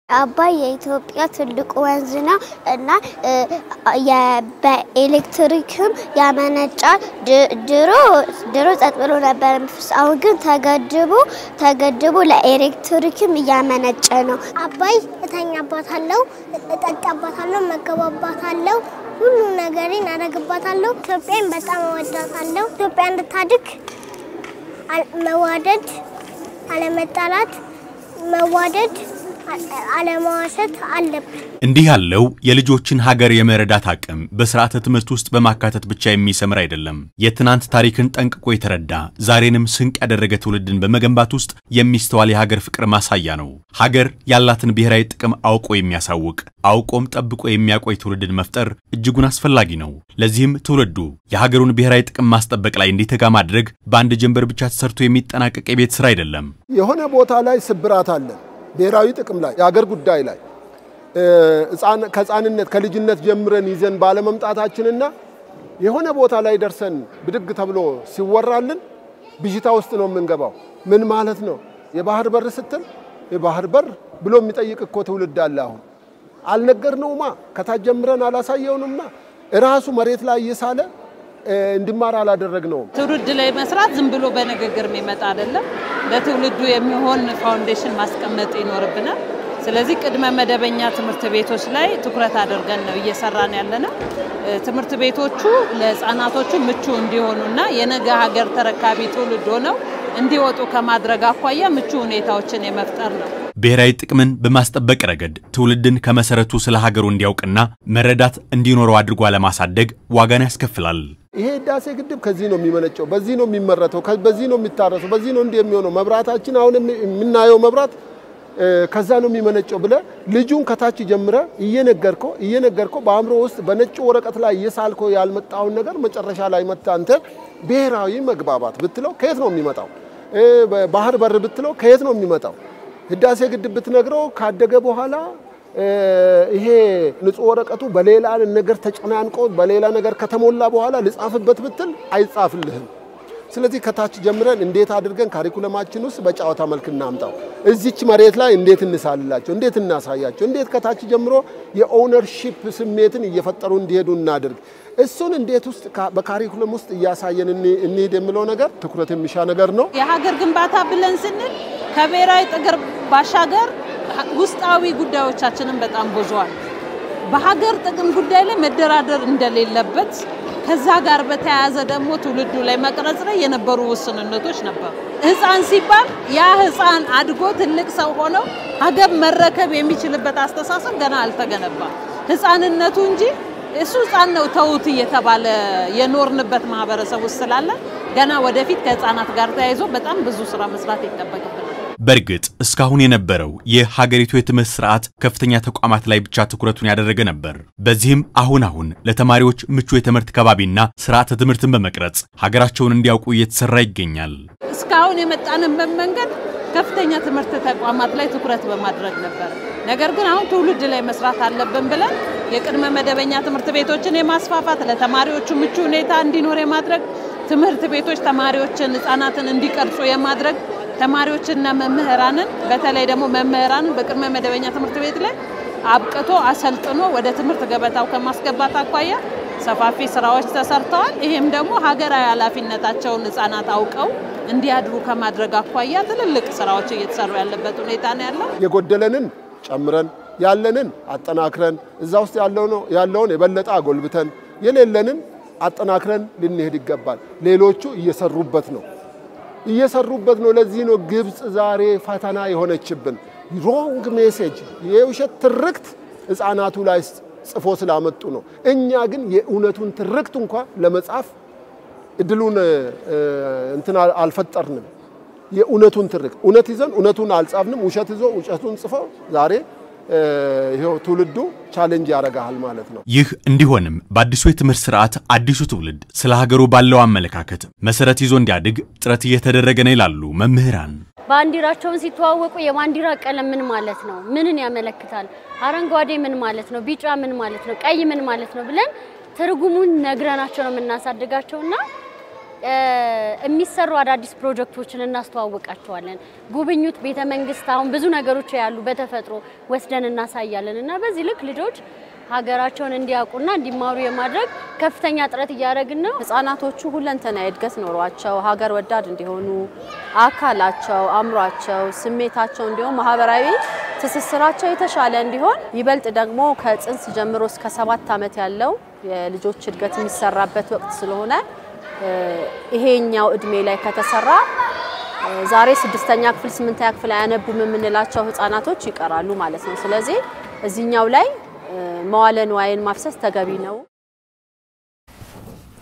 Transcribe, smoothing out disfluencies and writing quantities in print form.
አባይ የኢትዮጵያ ትልቁ ወንዝ ነው እና በኤሌክትሪክም ያመነጫል ድሮ ጸጥ ብሎ ነበር አሁን ግን ተገድቦ ለኤሌክትሪክም ያመነጨ ነው አባይ እተኛባታለሁ እጠጣባታለሁ መገባባታለሁ ሁሉ ነገርን አደርግባታለሁ ኢትዮጵያን በጣም እወዳታለሁ ኢትዮጵያ እንድታድግ መዋደድ አለመጣላት መዋደድ አለማዋሸት አለብን እንዲህ ያለው የልጆችን ሀገር የመረዳት አቅም በስርዓተ ትምህርት ውስጥ በማካተት ብቻ የሚሰምር አይደለም የትናንት ታሪክን ጠንቅቆ የተረዳ ዛሬንም ስንቅ ያደረገ ትውልድን በመገንባት ውስጥ የሚስተዋል የሀገር ፍቅር ማሳያ ነው ሀገር ያላትን ብሔራዊ ጥቅም አውቆ የሚያሳውቅ አውቆም ጠብቆ የሚያቆይ ትውልድን መፍጠር እጅጉን አስፈላጊ ነው ለዚህም ትውልዱ የሀገሩን ብሔራዊ ጥቅም ማስጠበቅ ላይ እንዲተጋ ማድረግ በአንድ ጀንበር ብቻ ተሰርቶ የሚጠናቀቅ የቤት ስራ አይደለም የሆነ ቦታ ላይ ስብራት አለ ብሔራዊ ጥቅም ላይ የሀገር ጉዳይ ላይ ከጻንነት ከልጅነት ጀምረን ይዘን ባለመምጣታችንና የሆነ ቦታ ላይ ደርሰን ብድግ ተብሎ ሲወራልን ብጅታ ውስጥ ነው የምንገባው ምን ማለት ነው የባህር በር ስትል የባህር በር ብሎ የሚጠይቅ እኮ ትውልድ አለ አሁን አልነገርነውማ ከታጀምረን አላሳየውንማ ራሱ መሬት ላይ እየሳለ እንድማር አላደረግነው ትውልድ ላይ መስራት ዝም ብሎ በንግግር የሚመጣ አይደለም ለትውልዱ የሚሆን ፋውንዴሽን ማስቀመጥ ይኖርብናል ስለዚህ ቅድመ መደበኛ ትምህርት ቤቶች ላይ ትኩረት አድርገን ነው እየሰራን ያለነው ትምህርት ቤቶቹ ለህፃናቶቹ ምቹ እንዲሆኑና የነገ ሀገር ተረካቢ ትውልድ ሆነው እንዲወጡ ከማድረግ አኳያ ምቹ ሁኔታዎችን የመፍጠር ነው ብሔራዊ ጥቅምን በማስጠበቅ ረገድ ትውልድን ከመሰረቱ ስለ ሀገሩ እንዲያውቅና መረዳት እንዲኖረው አድርጎ ለማሳደግ ዋጋን ያስከፍላል ይሄ ዳሴ ግድብ ከዚህ ነው የሚመነጨው በዚህ ነው የሚመረተው በዚህ ነው የሚታረሰው በዚህ ነው እንደሚሆነው መብራታችን አሁን የምናየው መብራት ከዛ ነው የሚመነጨው ብለ ልጁን ከታች ጀምረ እየነገርከው በአምሮ ውስጥ በነጭ ወረቀት ላይ እየሳልኮ ያልመጣው ነገር መጨረሻ ላይ መጣ አንተ ብሔራዊ መግባባት ብትለው ከየት ነው የሚመጣው ባህር በር ብትለው ከየት ነው የሚመጣው ህዳሴ ግድብ ብትነግረው ካደገ በኋላ ይሄ ንጹህ ወረቀቱ በሌላ ነገር ተጨናንቆ በሌላ ነገር ከተሞላ በኋላ ልጻፍበት ብትል አይጻፍልህም ስለዚህ ከታች ጀምረን እንዴት አድርገን ካሪኩለማችን ውስጥ በጫዋታ መልክ እናምጣው እዚች መሬት ላይ እንዴት እንሳልላቸው እንዴት እናሳያቸው እንዴት ከታች ጀምሮ የኦነርሺፕ ስሜትን እየፈጠሩ እንዲሄዱ እናድርግ እሱን እንዴት ውስጥ በካሪኩለም ውስጥ ያሳየን እንሄድ የሚለው ነገር ትኩረት የሚሻ ነገር ነው የሀገር ግንባታ ብለን ስንል ከብሔራዊ ጥቅም ባሻገር ውስጣዊ ጉዳዮቻችንን በጣም ብዙዋል በሀገር ጥቅም ጉዳይ ላይ መደራደር እንደሌለበት ከዛ ጋር በተያያዘ ደግሞ ትውልዱ ላይ መቅረጽ ላይ የነበሩ ውስንነቶች ነበሩ ህፃን ሲባል ያ ህፃን አድጎ ትልቅ ሰው ሆኖ ሀገር መረከብ የሚችልበት አስተሳሰብ ገና አልተገነባም ህፃንነቱ እንጂ እሱ ህፃን ነው ተውት እየተባለ የኖርንበት ማህበረሰብ ውስጥ ስላለ ገና ወደፊት ከህፃናት ጋር ተያይዞ በጣም ብዙ ስራ መስራት ይጠበቅብናል በርግጥ እስካሁን የነበረው የሀገሪቱ የትምህርት ስርዓት ከፍተኛ ተቋማት ላይ ብቻ ትኩረቱን ያደረገ ነበር በዚህም አሁን ለተማሪዎች ምቹ የትምህርት ከባቢና ስርዓተ ትምህርትን በመቅረጽ ሀገራቸውን እንዲያውቁ እየተሰራ ይገኛል እስካሁን የመጣንበት መንገድ ከፍተኛ ትምህርት ተቋማት ላይ ትኩረት በማድረግ ነበር ነገር ግን አሁን ትውልድ ላይ መስራት አለብን ብለን የቅድመ መደበኛ ትምህርት ቤቶችን የማስፋፋት ለተማሪዎቹ ምቹ ሁኔታ እንዲኖር የማድረግ ትምህርት ቤቶች ተማሪዎችን ህፃናትን እንዲቀርጹ የማድረግ ተማሪዎችና መምህራንን በተለይ ደግሞ መምህራንን በቅድመ መደበኛ ትምህርት ቤት ላይ አብቅቶ አሰልጥኖ ወደ ትምህርት ገበታው ከማስገባት አኳያ ሰፋፊ ስራዎች ተሰርተዋል ይሄም ደግሞ ሀገራዊ ኃላፊነታቸውን ህፃናት አውቀው እንዲያድሩ ከማድረግ አኳያ ትልልቅ ስራዎች እየተሰሩ ያለበት ሁኔታ ነው ያለው የጎደለንን ጨምረን ያለንን አጠናክረን እዛ ውስጥ ያለውን የበለጠ አጎልብተን የሌለንን አጠናክረን ልንሄድ ይገባል ሌሎቹ እየሰሩበት ነው ለዚህ ነው ግብጽ ዛሬ ፈተና የሆነችብን ሮንግ ሜሴጅ የውሸት ትርክት ህፃናቱ ላይ ጽፎ ስላመጡ ነው እኛ ግን የኡነቱን ትርክት እንኳን ለመጻፍ እድሉን አልፈጠርንም የኡነቱን ትርክት ኡነት ይዘን ኡነቱን አልጻፍንም ውሸት ይዞ ውሸቱን ጽፎ ዛሬ ይሄው ትውልዱ ቻሌንጅ ያረጋል ማለት ነው ይህ እንዲሆንም በአዲሱ የትምህርት ስርዓት አዲሱ ትውልድ ስለ ሀገሩ ባለው አመለካከት መሰረት ይዞ እንዲያድግ ጥረት እየተደረገ ነው ይላሉ መምህራን ባንዲራቸውን ሲተዋወቁ የባንዲራ ቀለም ምን ማለት ነው ምንን ያመለክታል አረንጓዴ ምን ማለት ነው ቢጫ ምን ማለት ነው ቀይ ምን ማለት ነው ብለን ትርጉሙን ነግረናቸው ነው የምናሳድጋቸውና የሚሰሩ አዳዲስ ፕሮጀክቶችን እናስተዋውቃቸዋለን ጉብኙት ቤተ መንግስት አሁን ብዙ ነገሮች ያሉ በተፈጥሮ ወስደን እናሳያለንና በዚህ ልክ ልጆች ሀገራቸውን እንዲያውቁና እንዲማሩ የማድረግ ከፍተኛ ጥረት ያያረግን ነው ህፃናቶቹ ሁለንተና እድገት ኖሯቸው ሀገር ወዳድ እንዲሆኑ አካላቸው አምሯቸው ስሜታቸው እንዲሆን ማህበራዊ ትስስራቸው የተሻለ እንዲሆን ይበልጥ ደግሞ ከጽንስ ጀምሮ እስከ 7 አመት ያለው የልጆች እድገት የሚሰራበት ወቅት ስለሆነ ይሄኛው እድሜ ላይ ከተሰራ ዛሬ 6ኛ ክፍል 8ኛ ክፍል አያነቡም የምንላቸው ህፃናቶች ይቀራሉ ማለት ነው ስለዚህ እዚህኛው ላይ መዋለ ንዋይን ማፍሰስ ተገቢ ነው